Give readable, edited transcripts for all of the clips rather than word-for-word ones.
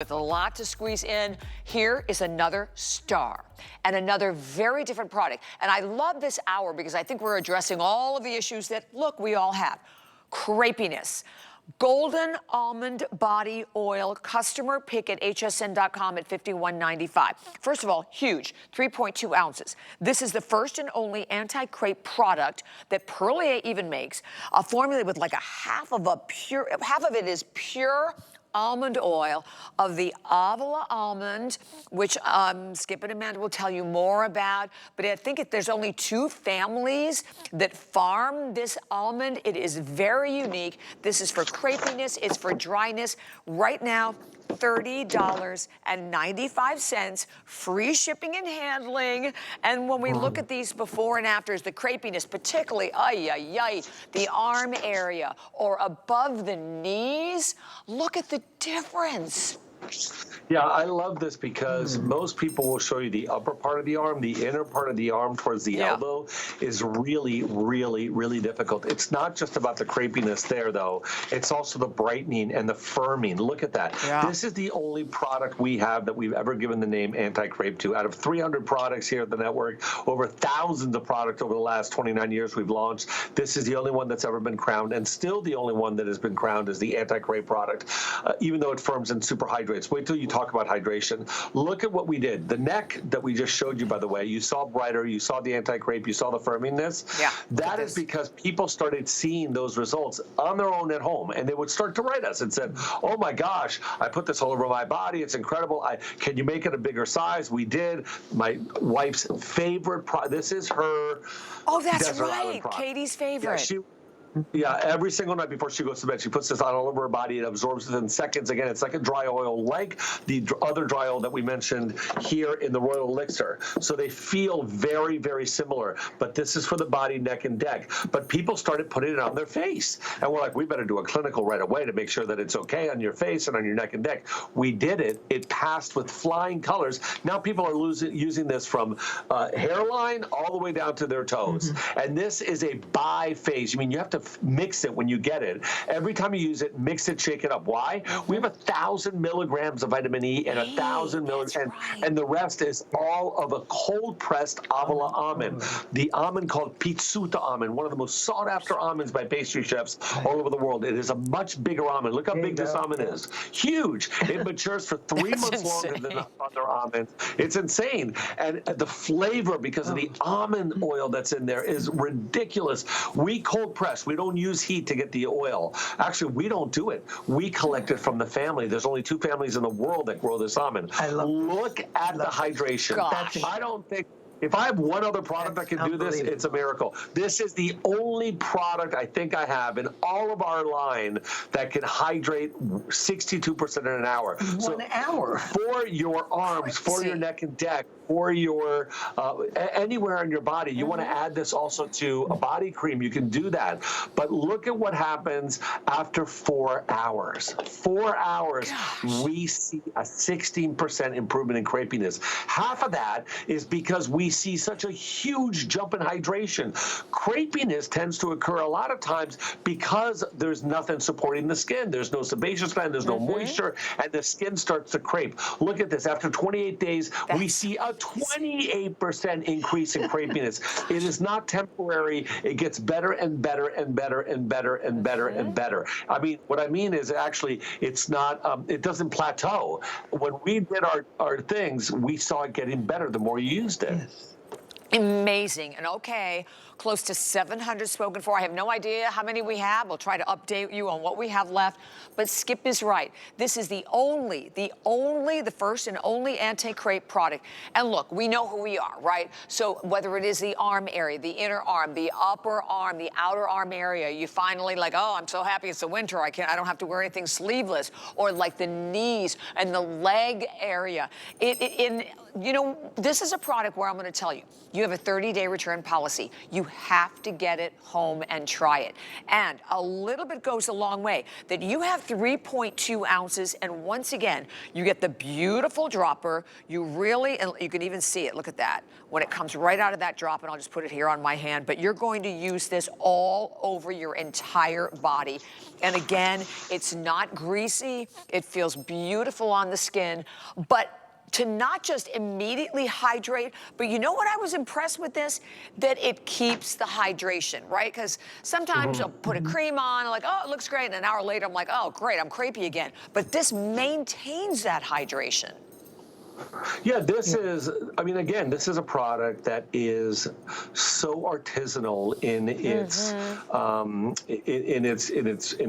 With a lot to squeeze in, here is another star and another very different product. And I love this hour because I think we're addressing all of the issues that, look, we all have. Crepiness. Golden Almond Body Oil, customer pick at hsn.com at $51.95. First of all, huge, 3.2 ounces. This is the first and only anti-crepe product that Perlier even makes, a formula with like half of it is pure almond oil of the avola almond, which Skip and Amanda will tell you more about. But I think there's only 2 families that farm this almond. It is very unique. This is for crepiness. It's for dryness. Right now, $30.95, free shipping and handling. And when we look at these before and afters, the crepiness, particularly, the arm area or above the knees, look at the difference. Yeah, I love this because most people will show you the upper part of the arm. The inner part of the arm towards the elbow is really, really, really difficult. It's not just about the crepiness there, though. It's also the brightening and the firming. Look at that. Yeah. This is the only product we have that we've ever given the name anti-crepe to. Out of 300 products here at the network, over thousands of products over the last 29 years we've launched, this is the only one that's ever been crowned, and still the only one that has been crowned as the anti-crepe product, even though it firms and super hydrates. Wait till you talk about hydration. Look at what we did. The neck that we just showed you, by the way, you saw brighter, you saw the anti-crepe, you saw the firmingness. Yeah. That is because people started seeing those results on their own at home, and they would start to write us and said, oh my gosh, I put this all over my body. It's incredible. Can you make it a bigger size? We did. My wife's favorite this is her. Oh, that's right. Katie's favorite. Yeah, every single night before she goes to bed, she puts this on all over her body. It absorbs within seconds. Again, it's like a dry oil, like the other dry oil that we mentioned here in the Royal Elixir. So they feel very, very similar. But this is for the body, neck, and neck. But people started putting it on their face. And we're like, we better do a clinical right away to make sure that it's okay on your face and on your neck and neck. We did it. It passed with flying colors. Now people are using this from hairline all the way down to their toes. And this is a BiPhase. I mean, you have to mix it when you get it. Every time you use it, mix it, shake it up. Why? We have 1,000 milligrams of vitamin E and 1,000 milligrams, and the rest is all of a cold-pressed avola almond. The almond called pizzuta almond, one of the most sought-after almonds by pastry chefs all over the world. It is a much bigger almond. Look how big this almond is. Huge. It matures for 3 months longer than other almonds. It's insane. And the flavor, because of the almond oil that's in there, is ridiculous. We cold press. We don't use heat to get the oil. Actually, we don't do it. We collect it from the family. There's only 2 families in the world that grow this almond. Look at the hydration. I don't think. If I have one other product that can do this, it's a miracle. This is the only product I think I have in all of our line that can hydrate 62% in an hour. So 1 hour? For your arms, for your neck and neck, for your anywhere on your body. You want to add this also to a body cream. You can do that. But look at what happens after 4 hours. 4 hours, we see a 16% improvement in crepiness. Half of that is because we see such a huge jump in hydration. Crepiness tends to occur a lot of times because there's nothing supporting the skin. There's no sebaceous gland, there's no moisture, and the skin starts to crepe. Look at this. After 28 days, we see a 28% increase in crepiness. It is not temporary. It gets better and better and better and better and better and better. I mean, what I mean is actually it's not, it doesn't plateau. When we did our things, we saw it getting better the more you used it. Amazing. And okay, close to 700 spoken for. I have no idea how many we have. We'll try to update you on what we have left. But Skip is right. This is the first and only anti-crepe product. And look, we know who we are, right? So whether it is the arm area, the inner arm, the upper arm, the outer arm area, you finally like, oh, I'm so happy it's the winter. I don't have to wear anything sleeveless. Or like the knees and the leg area. you know, this is a product where I'm going to tell you, you have a 30-day return policy. You have to get it home and try it. And a little bit goes a long way. That you have 3.2 ounces, and once again, you get the beautiful dropper. You really, and you can even see it, look at that. When it comes right out of that drop, and I'll just put it here on my hand, but you're going to use this all over your entire body. And again, it's not greasy. It feels beautiful on the skin, but to not just immediately hydrate, but you know what I was impressed with this? That it keeps the hydration, right? Because sometimes I'll put a cream on, like, oh, it looks great, and an hour later I'm like, oh, great, I'm crepey again. But this maintains that hydration. Yeah, this is, I mean, again, this is a product that is so artisanal in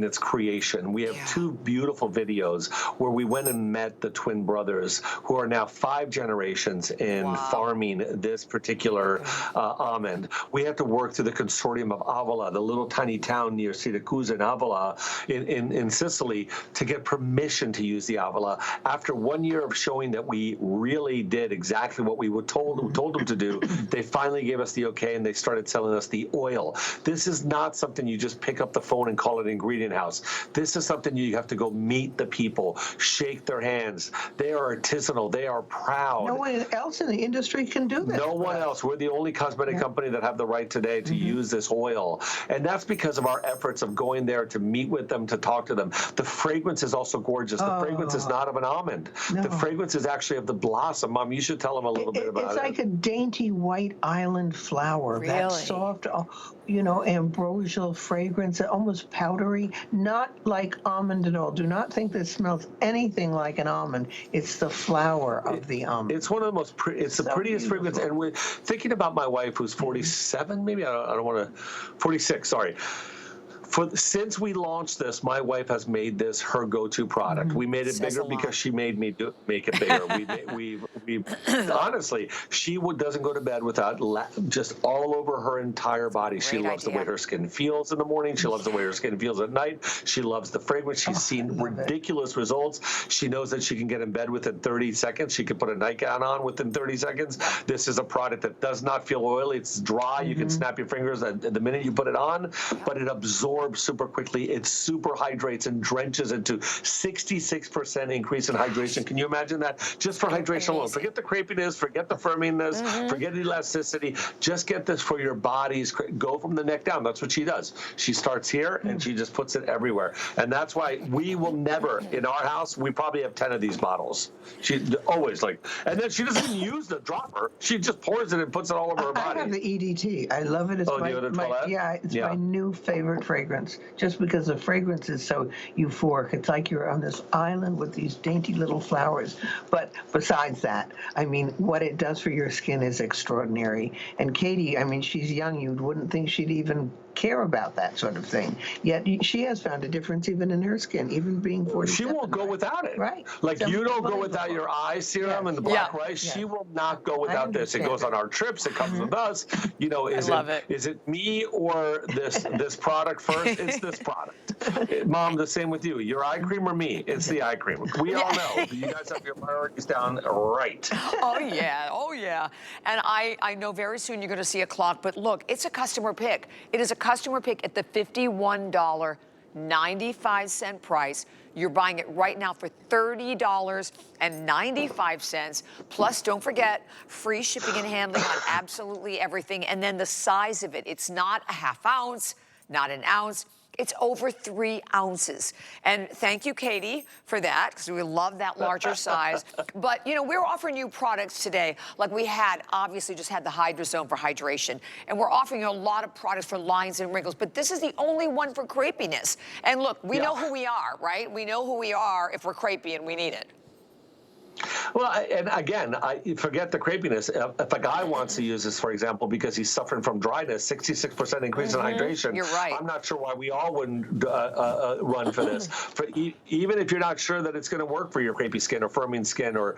its creation. We have two beautiful videos where we went and met the twin brothers who are now 5 generations in farming this particular almond. We have to work through the consortium of Avola, the little tiny town near Siracusa in Avola in Sicily, to get permission to use the Avola. After 1 year of showing that we really did exactly what we were told them to do, they finally gave us the okay, and they started selling us the oil. This is not something you just pick up the phone and call it ingredient house. This is something you have to go meet the people, shake their hands. They are artisanal. They are proud. No one else in the industry can do that. No one else. We're the only cosmetic company that have the right today to use this oil. And that's because of our efforts of going there to meet with them, to talk to them. The fragrance is also gorgeous. The fragrance is not of an almond. No. The fragrance is actually of the blossom. Mom, you should tell them a little bit about it. It's like a dainty white island flower. Really? That soft, you know, ambrosial fragrance, almost powdery, not like almond at all. Do not think this smells anything like an almond. It's the flower of the almond. It's one of the most it's the prettiest fragrance. And we're thinking about my wife, who's 47, maybe, I don't want to, 46, sorry. Since we launched this, my wife has made this her go-to product. We made it bigger because she made me make it bigger. we honestly, she doesn't go to bed without just all over her entire body. She loves the way her skin feels in the morning. She loves the way her skin feels at night. She loves the fragrance. She's seen ridiculous results. She knows that she can get in bed within 30 seconds. She can put a nightgown on within 30 seconds. This is a product that does not feel oily. It's dry. You can snap your fingers the minute you put it on, but it absorbs super quickly. It super hydrates and drenches into 66% increase in hydration. Can you imagine that? Just for hydration alone. Forget the crepiness, forget the firminess, forget elasticity. Just get this for your bodies. Go from the neck down. That's what she does. She starts here and she just puts it everywhere. And that's why we will never, in our house, we probably have 10 of these bottles. She always and then she doesn't even use the dropper. She just pours it and puts it all over her body. I have the EDT. I love it. It's my new favorite fragrance. Just because the fragrance is so euphoric. It's like you're on this island with these dainty little flowers. But besides that, I mean, what it does for your skin is extraordinary. And Katie, I mean, she's young. You wouldn't think she'd even care about that sort of thing. Yet she has found a difference even in her skin, even being 47. She won't go without it. Right. Like you don't go without your eye serum and the black rice. She will not go without this. It goes on our trips. It comes with us. You know, is it me or this product first? It's this product. Mom, the same with you. Your eye cream or me? It's the eye cream. We all know. You guys have your priorities down right. Oh, yeah. Oh, yeah. And I know very soon you're going to see a clock, but look, it's a customer pick. It is a customer pick at the $51.95 price. You're buying it right now for $30.95. Plus, don't forget, free shipping and handling on absolutely everything. And then the size of it, it's not a half ounce, not an ounce. It's over 3 ounces. And thank you, Katie, for that, because we love that larger size. But, you know, we're offering you products today, like we had, obviously just had the Hydrazone for hydration. And we're offering you a lot of products for lines and wrinkles. But this is the only one for crepiness. And look, we know who we are, right? We know who we are if we're crepey and we need it. Well, and again, I forget the crepiness. If a guy wants to use this, for example, because he's suffering from dryness, 66% increase in hydration. You're right. I'm not sure why we all wouldn't run for this. Even if you're not sure that it's going to work for your crepey skin or firming skin or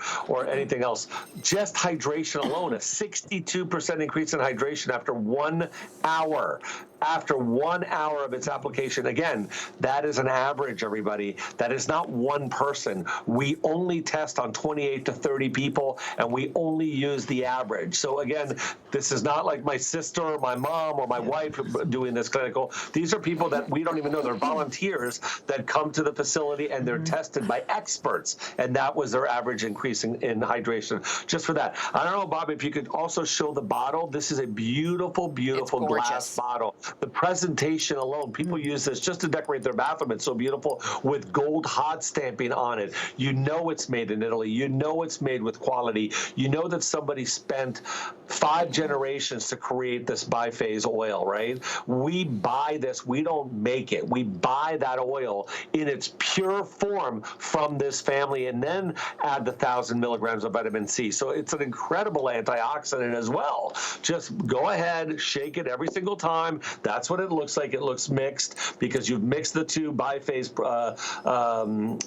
anything else, just hydration alone, a 62% increase in hydration after 1 hour. after 1 hour of its application. Again, that is an average, everybody. That is not one person. We only test on 28 to 30 people, and we only use the average. So again, this is not like my sister or my mom or my wife doing this clinical. These are people that we don't even know. They're volunteers that come to the facility, and they're tested by experts, and that was their average increase in hydration. Just for that. I don't know, Bob, if you could also show the bottle. This is a beautiful, beautiful glass bottle. The presentation alone, people use this just to decorate their bathroom. It's so beautiful with gold hot stamping on it. You know it's made in Italy. You know it's made with quality. You know that somebody spent 5 generations to create this BiPhase oil, right? We buy this. We don't make it. We buy that oil in its pure form from this family and then add the 1,000 milligrams of vitamin C. So it's an incredible antioxidant as well. Just go ahead, shake it every single time. That's what it looks like. It looks mixed because you've mixed the 2 BiPhase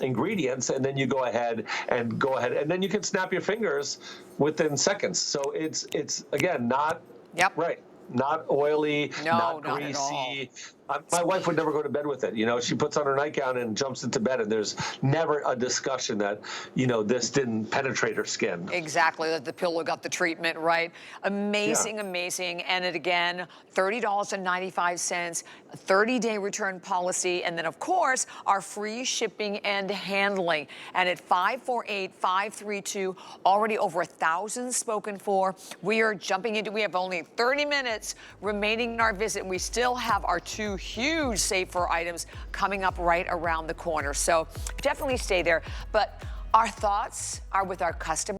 ingredients, and then you go ahead, and then you can snap your fingers within seconds. So it's again not right. Not oily, not greasy. My wife would never go to bed with it. You know, she puts on her nightgown and jumps into bed, and there's never a discussion that, you know, this didn't penetrate her skin. Exactly, that the pillow got the treatment, right? Amazing, amazing. And it again, $30.95, a 30-day return policy, and then of course, our free shipping and handling. And at 548-532, already over 1,000 spoken for. We are jumping into, we have only 30 minutes remaining in our visit. We still have our 2 huge Save For items coming up right around the corner. So definitely stay there. But our thoughts are with our customers.